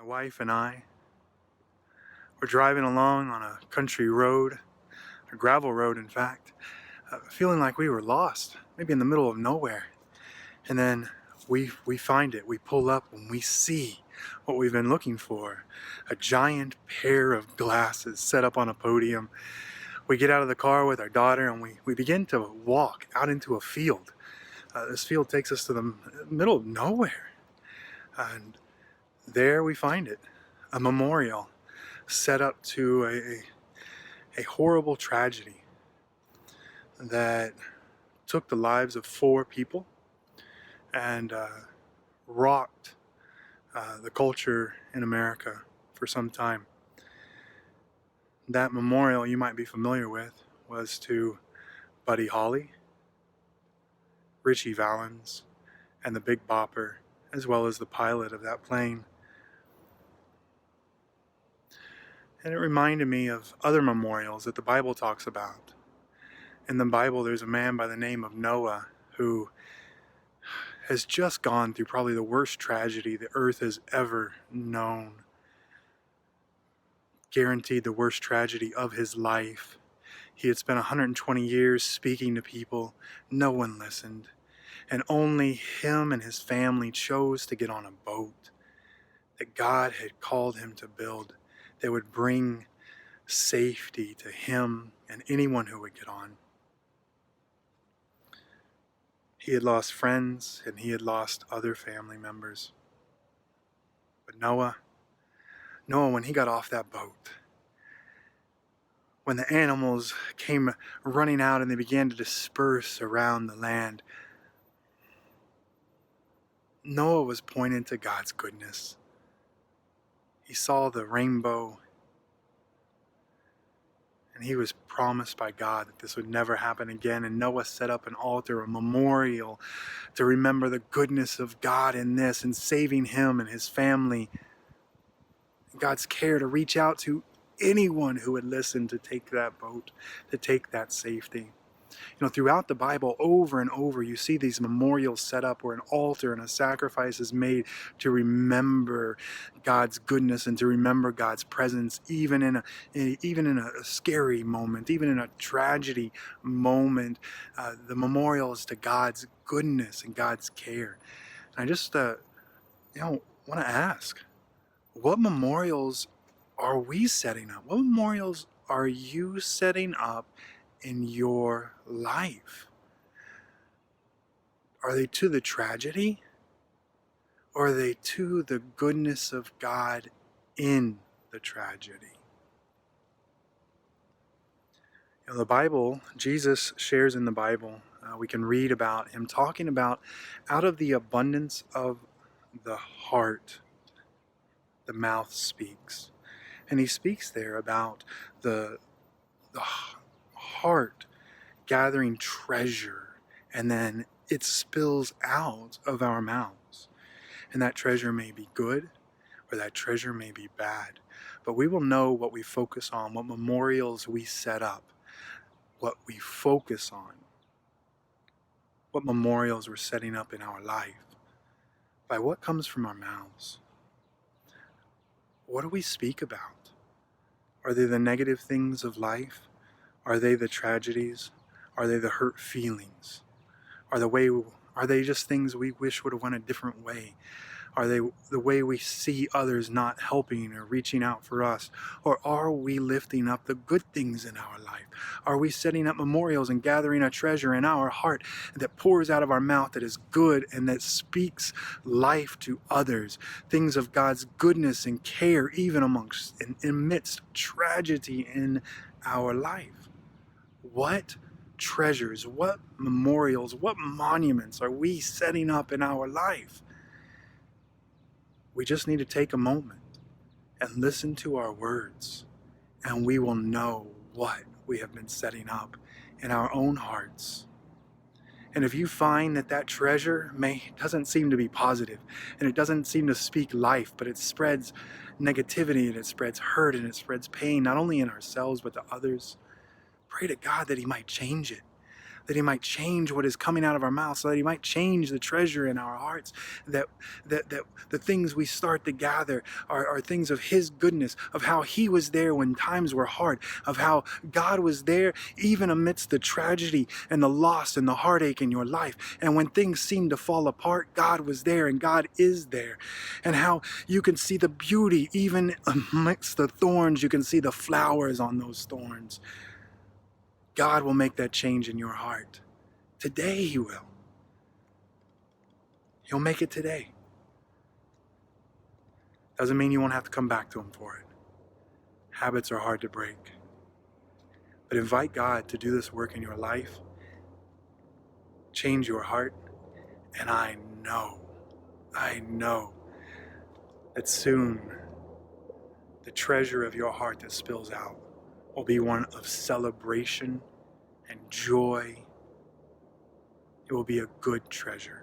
My wife and I were driving along on a country road, a gravel road in fact, feeling like we were lost, maybe in the middle of nowhere. And then we find it, we pull up and we see what we've been looking for, a giant pair of glasses set up on a podium. We get out of the car with our daughter and we begin to walk out into a field. This field takes us to the middle of nowhere. And there we find it, a memorial set up to a horrible tragedy that took the lives of 4 people and rocked the culture in America for some time. That memorial you might be familiar with was to Buddy Holly, Ritchie Valens, and the Big Bopper, as well as the pilot of that plane. And it reminded me of other memorials that the Bible talks about. In the Bible, there's a man by the name of Noah who has just gone through probably the worst tragedy the earth has ever known. Guaranteed the worst tragedy of his life. He had spent 120 years speaking to people. No one listened. And only him and his family chose to get on a boat that God had called him to build that would bring safety to him and anyone who would get on. He had lost friends and he had lost other family members. But Noah, when he got off that boat, when the animals came running out and they began to disperse around the land, Noah was pointing to God's goodness. He saw the rainbow, and he was promised by God that this would never happen again. And Noah set up an altar, a memorial, to remember the goodness of God in this and saving him and his family. God's care to reach out to anyone who would listen to take that boat, to take that safety. You know, throughout the Bible, over and over, you see these memorials set up where an altar and a sacrifice is made to remember God's goodness and to remember God's presence, even in a scary moment, even in a tragedy moment. The memorial is to God's goodness and God's care. And I just, want to ask, what memorials are we setting up? What memorials are you setting up in your life? Are they to the tragedy, or are they to the goodness of God in the tragedy? You know, the Bible, Jesus shares in the Bible, we can read about him talking about out of the abundance of the heart, the mouth speaks. And he speaks there about the heart gathering treasure, and then it spills out of our mouths. And that treasure may be good, or that treasure may be bad. But we will know what we focus on, what memorials we set up, what we focus on, what memorials we're setting up in our life, by what comes from our mouths. What do we speak about? Are they the negative things of life? Are they the tragedies? Are they the hurt feelings? Are they just things we wish would have went a different way? Are they the way we see others not helping or reaching out for us? Or are we lifting up the good things in our life? Are we setting up memorials and gathering a treasure in our heart that pours out of our mouth that is good and that speaks life to others? Things of God's goodness and care, even amidst tragedy in our life. What treasures, what memorials, what monuments are we setting up in our life? We just need to take a moment and listen to our words, and we will know what we have been setting up in our own hearts. And if you find that treasure doesn't seem to be positive, and it doesn't seem to speak life, but it spreads negativity and it spreads hurt and it spreads pain, not only in ourselves but to others, pray to God that he might change it. that he might change what is coming out of our mouths, so that he might change the treasure in our hearts, that the things we start to gather are things of his goodness, of how he was there when times were hard, of how God was there even amidst the tragedy and the loss and the heartache in your life. And when things seem to fall apart, God was there and God is there. And how you can see the beauty even amidst the thorns. You can see the flowers on those thorns. God will make that change in your heart. Today he will. He'll make it today. Doesn't mean you won't have to come back to him for it. Habits are hard to break. But invite God to do this work in your life. Change your heart. And I know that soon the treasure of your heart that spills out will be one of celebration and joy. It will be a good treasure.